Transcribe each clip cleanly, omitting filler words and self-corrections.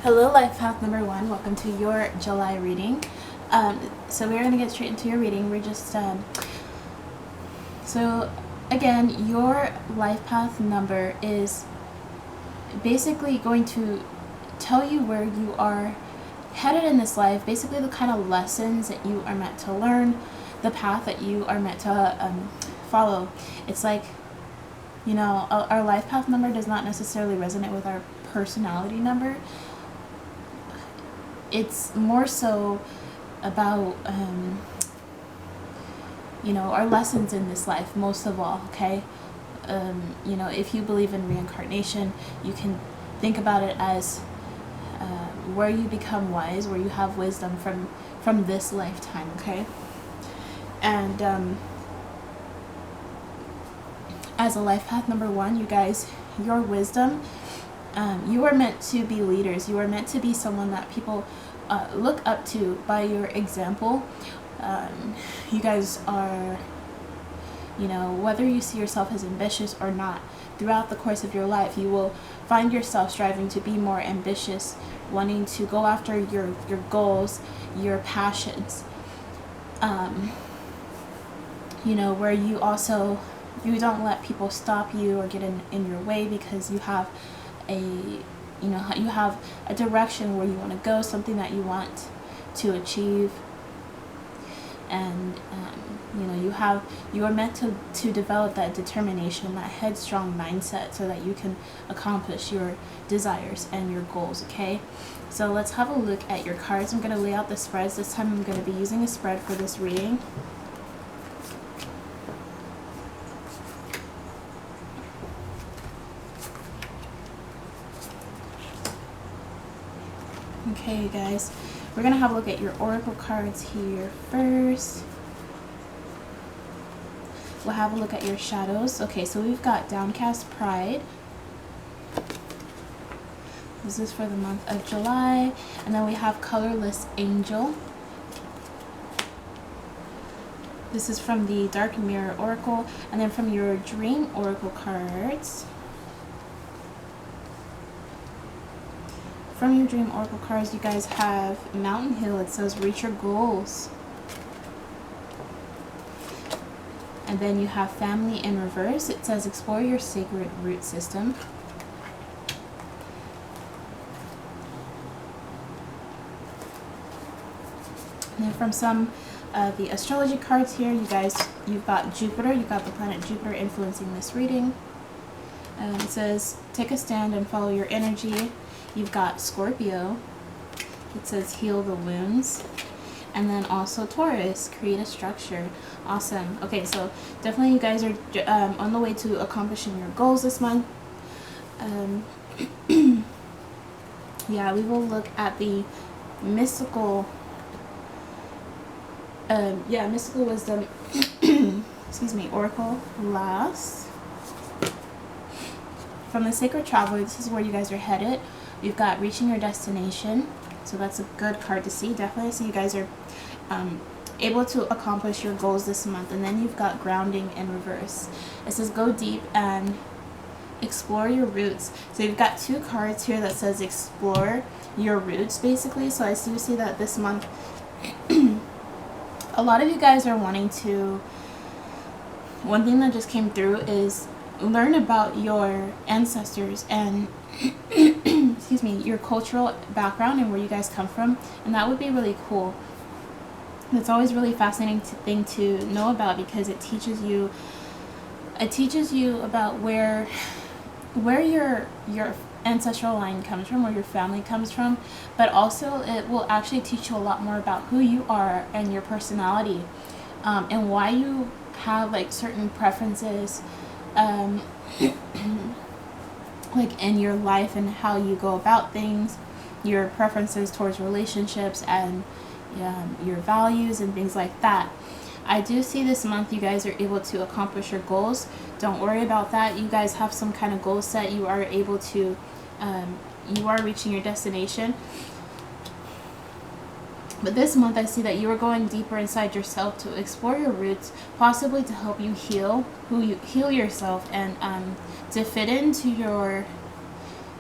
Hello, Life Path number 1. Welcome to your July reading. So we're going to get straight into your reading. We're just, so again, your life path number is basically going to tell you where you are headed in this life, basically the kind of lessons that you are meant to learn, the path that you are meant to follow. It's like, you know, our life path number does not necessarily resonate with our personality number. It's more so about, you know, our lessons in this life, most of all, okay? You know, if you believe in reincarnation, you can think about it as where you become wise, where you have wisdom from this lifetime, okay? And as a life path number 1, you guys, your wisdom, you are meant to be leaders. You are meant to be someone that people look up to by your example. You guys are, you know, whether you see yourself as ambitious or not, throughout the course of your life, you will find yourself striving to be more ambitious, wanting to go after your goals, your passions. You know, where you don't let people stop you or get in your way, because you have you have a direction where you want to go, something that you want to achieve. And you know, you are meant to develop that determination, that headstrong mindset, so that you can accomplish your desires and your goals, okay? So let's have a look at your cards. I'm going to lay out the spreads. This time I'm going to be using a spread for this reading. Okay, you guys, we're going to have a look at your oracle cards here first. We'll have a look at your shadows. Okay, so we've got Downcast Pride. This is for the month of July. And then we have Colorless Angel. This is from the Dark Mirror Oracle. And then from your Dream Oracle cards, from your Dream Oracle cards, you guys have Mountain Hill. It says reach your goals. And then you have Family in reverse. It says explore your sacred root system. And then from some of the astrology cards here, you guys, you've got Jupiter. You've got the planet Jupiter influencing this reading. It says take a stand and follow your energy. You've got Scorpio. It says heal the wounds. And then also Taurus, create a structure. Awesome. Okay, so definitely you guys are on the way to accomplishing your goals this month. Yeah, we will look at the mystical mystical wisdom excuse me, oracle last. From the Sacred Traveler, this is where you guys are headed. You've got reaching your destination, so that's a good card to see. Definitely see you guys are able to accomplish your goals this month. And then you've got grounding in reverse. It says go deep and explore your roots. So you've got 2 cards here that says explore your roots, basically. So I do see that this month a lot of you guys are wanting to, one thing that just came through is learn about your ancestors and excuse me, your cultural background and where you guys come from, and that would be really cool. It's always really fascinating thing to know about, because it teaches you about where your ancestral line comes from, where your family comes from, but also it will actually teach you a lot more about who you are and your personality, and why you have like certain preferences like in your life, and how you go about things, your preferences towards relationships, and your values and things like that. I do see this month you guys are able to accomplish your goals. Don't worry about that. You guys have some kind of goal set. You are able to, you are reaching your destination. But this month I see that you are going deeper inside yourself to explore your roots, possibly to help you heal yourself, and to fit into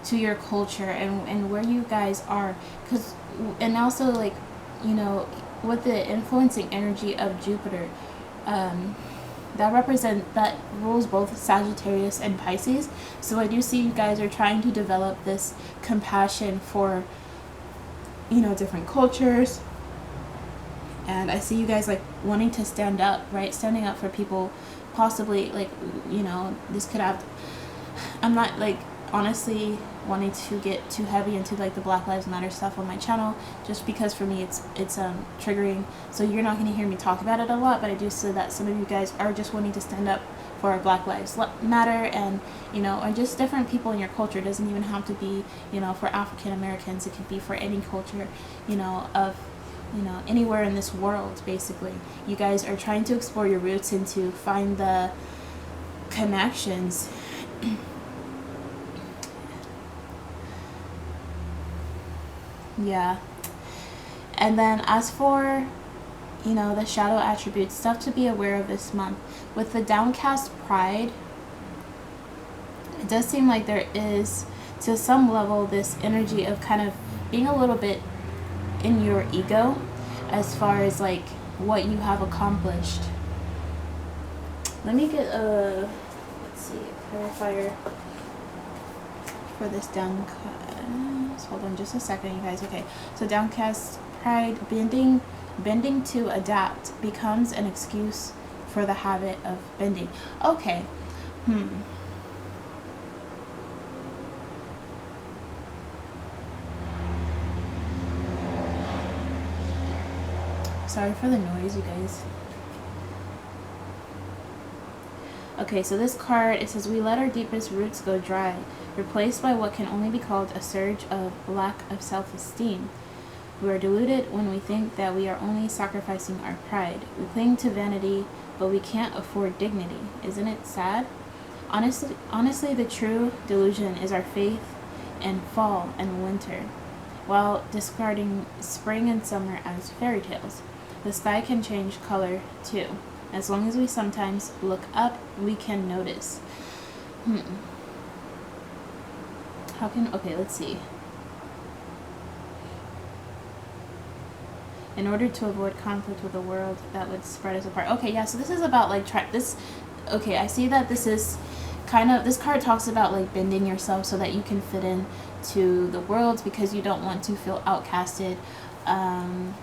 to your culture and where you guys are, because and also like, you know, with the influencing energy of Jupiter, that rules both Sagittarius and Pisces. So I do see you guys are trying to develop this compassion for, you know, different cultures. And I see you guys like wanting to stand up, right? Standing up for people, possibly like, you know, this could have, I'm not like honestly wanting to get too heavy into like the Black Lives Matter stuff on my channel, just because for me it's triggering, so you're not going to hear me talk about it a lot, but I do see that some of you guys are just wanting to stand up for Black Lives Matter, and you know, or just different people in your culture. It doesn't even have to be, you know, for African Americans. It could be for any culture, you know, of, you know, anywhere in this world. Basically, you guys are trying to explore your roots and to find the connections. Yeah. And then as for, you know, the shadow attributes, stuff to be aware of this month. With the downcast pride, it does seem like there is, to some level, this energy of kind of being a little bit in your ego as far as like what you have accomplished. Let me get a, let's see, a clarifier for this downcast. Hold on just a second, you guys. Okay, so downcast pride, bending to adapt becomes an excuse for the habit of bending. Okay. Sorry for the noise, you guys. Okay, so this card, it says, we let our deepest roots go dry, replaced by what can only be called a surge of lack of self-esteem. We are deluded when we think that we are only sacrificing our pride. We cling to vanity, but we can't afford dignity. Isn't it sad? Honestly, the true delusion is our faith in fall and winter, while discarding spring and summer as fairy tales. The sky can change color too. As long as we sometimes look up, we can notice. Okay, let's see. In order to avoid conflict with the world that would spread us apart. Okay, yeah, so this is about like, okay, I see that this is kind of, this card talks about like bending yourself so that you can fit in to the world because you don't want to feel outcasted. And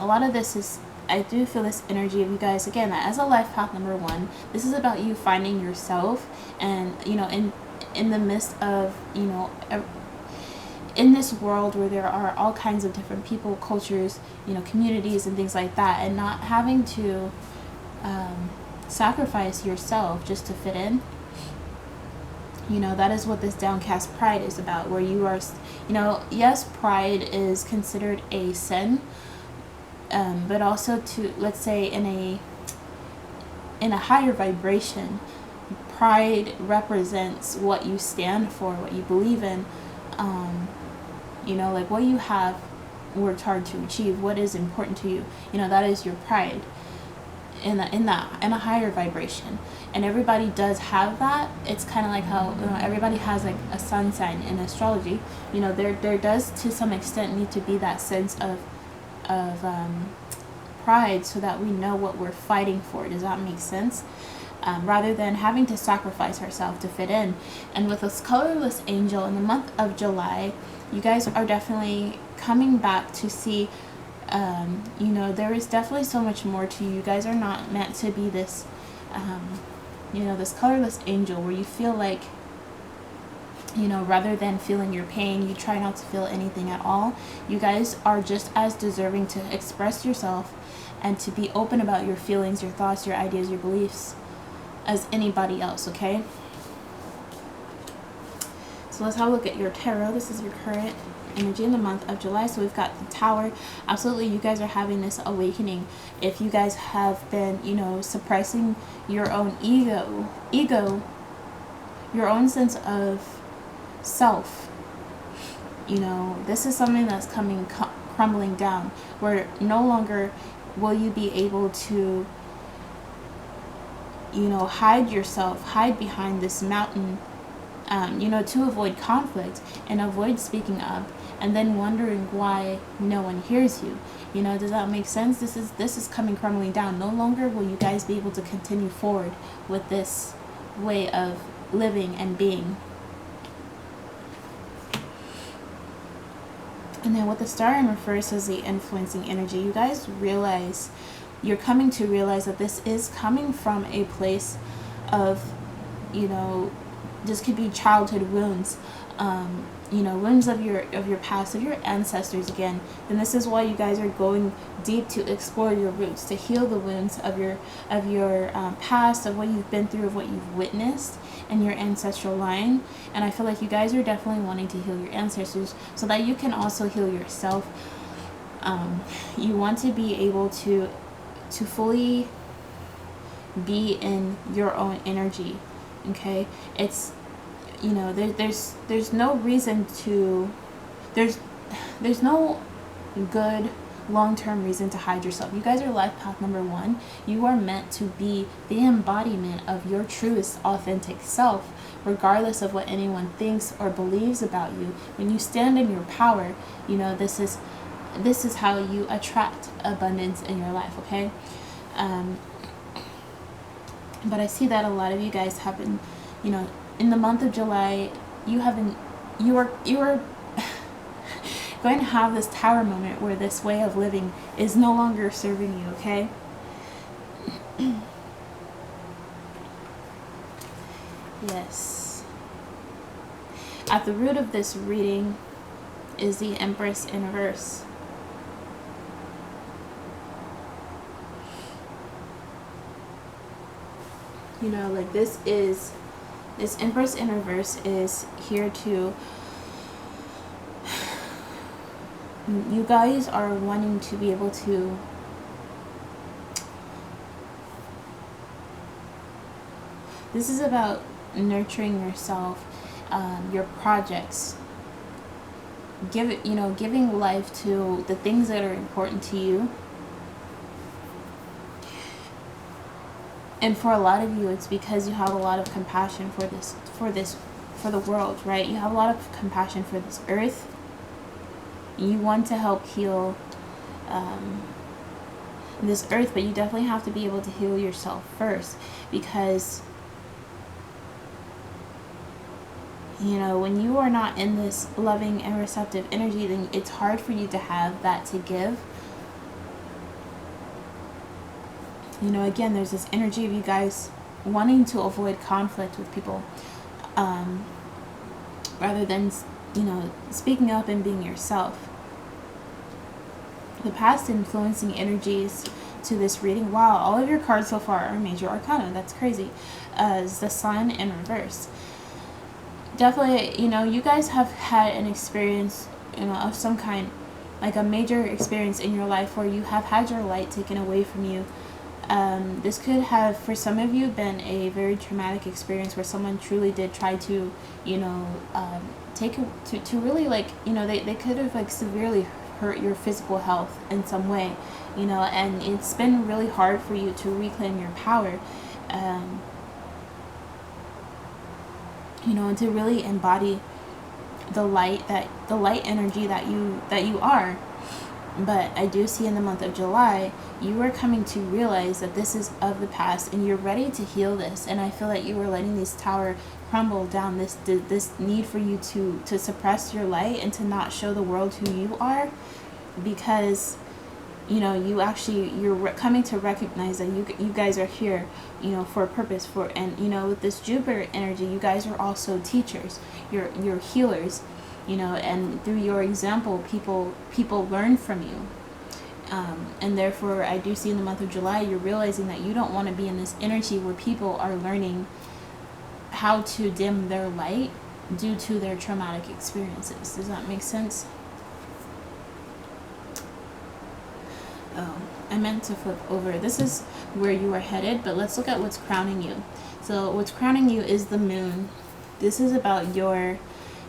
a lot of this is, I do feel this energy of you guys, again, that as a life path number 1, this is about you finding yourself, and, you know, in the midst of, you know, in this world where there are all kinds of different people, cultures, you know, communities and things like that, and not having to sacrifice yourself just to fit in. You know, that is what this downcast pride is about, where you are, you know, yes, pride is considered a sin, but also to, let's say, in a higher vibration, pride represents what you stand for, what you believe in, you know, like what you have worked hard to achieve, what is important to you, you know, that is your pride in a higher vibration. And everybody does have that. It's kind of like how, you know, everybody has like a sun sign in astrology. You know, there does to some extent need to be that sense of pride, so that we know what we're fighting for. Does that make sense? Rather than having to sacrifice ourselves to fit in. And with this colorless angel in the month of July, you guys are definitely coming back to see, you know, there is definitely so much more to you. You guys are not meant to be this, you know, this colorless angel where you feel like, you know, rather than feeling your pain, you try not to feel anything at all. You guys are just as deserving to express yourself and to be open about your feelings, your thoughts, your ideas, your beliefs as anybody else, okay? So let's have a look at your tarot. This is your current energy in the month of July. So we've got the Tower. Absolutely, you guys are having this awakening. If you guys have been, you know, suppressing your own ego, your own sense of self, you know, this is something that's coming crumbling down, where no longer will you be able to, you know, hide yourself, hide behind this mountain to avoid conflict and avoid speaking up, and then wondering why no one hears you. Does that make sense? This is coming crumbling down. No longer will you guys be able to continue forward with this way of living and being. And then with the star in reverse as the influencing energy, you guys you're coming to realize that this is coming from a place of, this could be childhood wounds, wounds of your past, of your ancestors again. And this is why you guys are going deep to explore your roots, to heal the wounds of your past, of what you've been through, of what you've witnessed in your ancestral line. And I feel like you guys are definitely wanting to heal your ancestors so that you can also heal yourself. You want to be able to fully be in your own energy. Okay, it's there's no reason to there's no good long-term reason to hide yourself. You guys are life path number 1. You are meant to be the embodiment of your truest authentic self, regardless of what anyone thinks or believes about you. When you stand in your power, this is how you attract abundance in your life. Okay. But I see that a lot of you guys have been, in the month of July, you are going to have this tower moment where this way of living is no longer serving you. Okay. Yes. At the root of this reading is the Empress in reverse. This Empress in reverse is here to, you guys are wanting to be able to this is about nurturing yourself, your projects, giving life to the things that are important to you. And for a lot of you, it's because you have a lot of compassion for the world, right? You have a lot of compassion for this earth. You want to help heal this earth, but you definitely have to be able to heal yourself first, because when you are not in this loving and receptive energy, then it's hard for you to have that to give. Again, there's this energy of you guys wanting to avoid conflict with people, rather than, speaking up and being yourself. The past influencing energies to this reading, wow, all of your cards so far are major arcana. That's crazy. Is the Sun in reverse. Definitely, you guys have had an experience, of some kind, like a major experience in your life where you have had your light taken away from you. This could have, for some of you, been a very traumatic experience where someone truly did try to, take it to really, they could have severely hurt your physical health in some way, and it's been really hard for you to reclaim your power, and to really embody the light energy that you are. But I do see in the month of July, you are coming to realize that this is of the past and you're ready to heal this. And I feel like you are letting this tower crumble down, this need for you to suppress your light and to not show the world who you are, because you're coming to recognize that you guys are here, for a purpose, and with this Jupiter energy, you guys are also teachers, you're healers, and through your example, people learn from you. And therefore, I do see in the month of July, you're realizing that you don't want to be in this energy where people are learning how to dim their light due to their traumatic experiences. Does that make sense? Oh, I meant to flip over. This is where you are headed, but let's look at what's crowning you. So what's crowning you is the Moon. This is about your,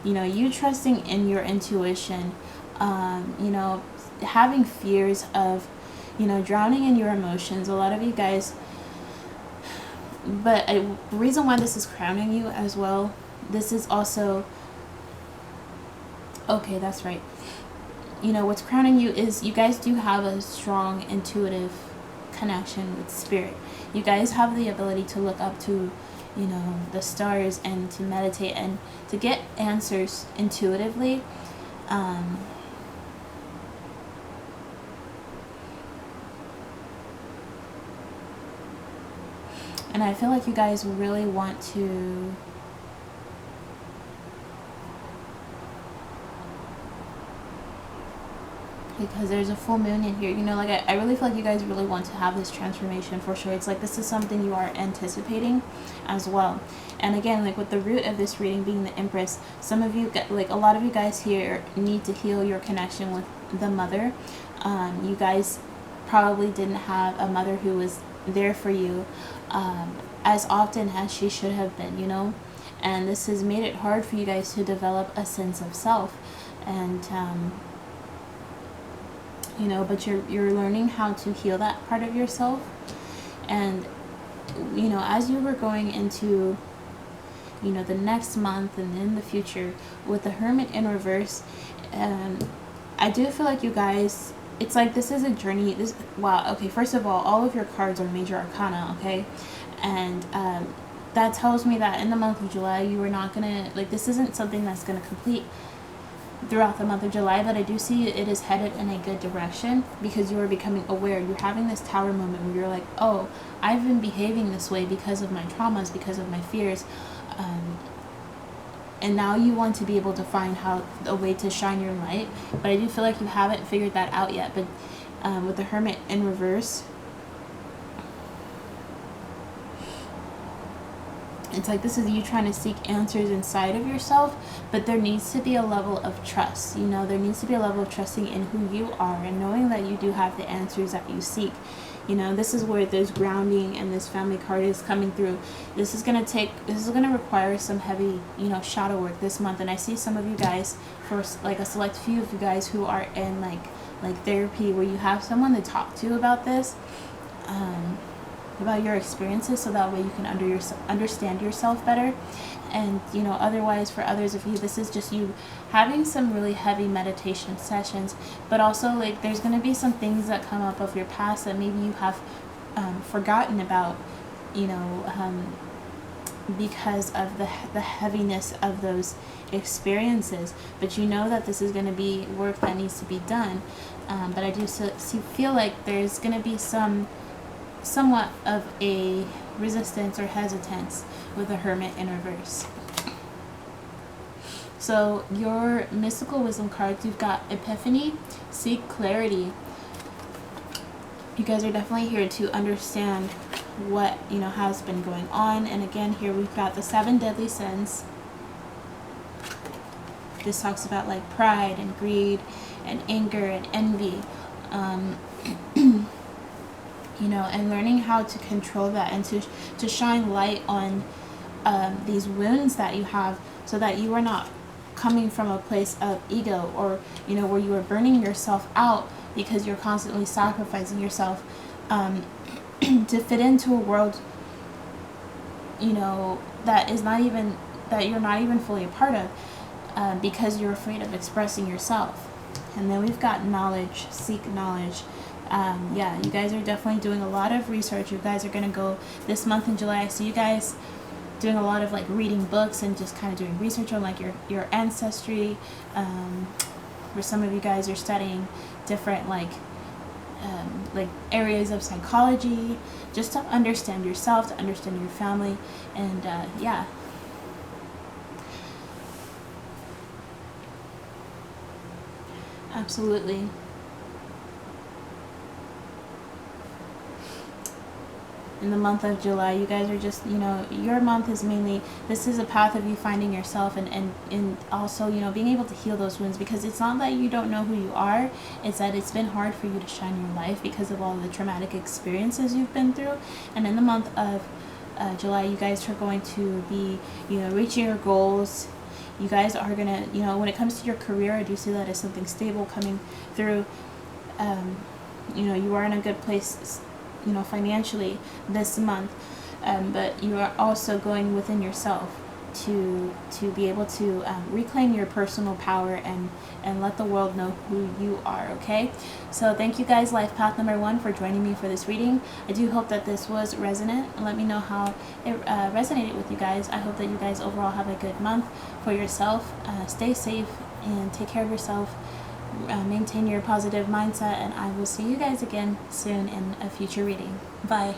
you trusting in your intuition, having fears of, drowning in your emotions. A lot of you guys, but the reason why this is crowning you as well this is also, okay, that's right. You know, what's crowning you is you guys do have a strong intuitive connection with spirit. You guys have the ability to look up to, you know, the stars and to meditate and to get answers intuitively. And I feel like you guys really want to, because there's a full moon in here, you know, like I really feel like you guys really want to have this transformation for sure. It's like this is something you are anticipating as well. And again, like with the root of this reading being the Empress, some of you, like a lot of you guys here need to heal your connection with the mother. You guys probably didn't have a mother who was there for you as often as she should have been, you know, and this has made it hard for you guys to develop a sense of self. And you know, but you're learning how to heal that part of yourself. And you know, as you were going into, you know, the next month and in the future with the Hermit in reverse, I do feel like you guys, it's like this is a journey. This, wow, okay, first of all of your cards are major arcana, okay, and that tells me that in the month of July you are not gonna, like, this isn't something that's gonna complete throughout the month of July, but I do see it is headed in a good direction because you are becoming aware. You're having this tower moment where you're like, oh, I've been behaving this way because of my traumas, because of my fears, and now you want to be able to find a way to shine your light. But I do feel like you haven't figured that out yet. But with the Hermit in reverse, it's like this is you trying to seek answers inside of yourself, but there needs to be a level of trust. You know, there needs to be a level of trusting in who you are and knowing that you do have the answers that you seek. You know, this is where this grounding and this family card is coming through. This is going to require some heavy, you know, shadow work this month. And I see some of you guys, for like a select few of you guys who are in like therapy, where you have someone to talk to about this, about your experiences, so that way you can understand yourself better. And you know, otherwise for others of you, this is just you having some really heavy meditation sessions, but also like there's going to be some things that come up of your past that maybe you have forgotten about, you know, because of the heaviness of those experiences. But you know that this is going to be work that needs to be done, but I do feel like there's going to be somewhat of a resistance or hesitance with the Hermit in reverse. So your mystical wisdom cards, you've got Epiphany, Seek Clarity. You guys are definitely here to understand what, you know, has been going on. And again, here we've got the 7 deadly sins. This talks about like pride and greed and anger and envy, you know, and learning how to control that and to shine light on these wounds that you have, so that you are not coming from a place of ego, or, you know, where you are burning yourself out because you're constantly sacrificing yourself to fit into a world, you know, that you're not even fully a part of, because you're afraid of expressing yourself. And then we've got knowledge, seek knowledge. Yeah, you guys are definitely doing a lot of research. You guys are going to go this month in July. I see you guys doing a lot of like reading books and just kind of doing research on like your ancestry. Where some of you guys are studying different like areas of psychology, just to understand yourself, to understand your family. And yeah. Absolutely. In the month of July, you guys are just, you know, your month is mainly, this is a path of you finding yourself and also, you know, being able to heal those wounds, because it's not that you don't know who you are, it's that it's been hard for you to shine your life because of all the traumatic experiences you've been through. And in the month of July, you guys are going to be, you know, reaching your goals. You guys are going to, you know, when it comes to your career, I do see that as something stable coming through. You know, you are in a good place, you know, financially this month, but you are also going within yourself. to be able to reclaim your personal power and let the world know who you are. Okay, so thank you guys, life path number 1, for joining me for this reading. I do hope that this was resonant, and let me know how it resonated with you guys. I hope that you guys overall have a good month for yourself. Stay safe and take care of yourself. Maintain your positive mindset, and I will see you guys again soon in a future reading. Bye.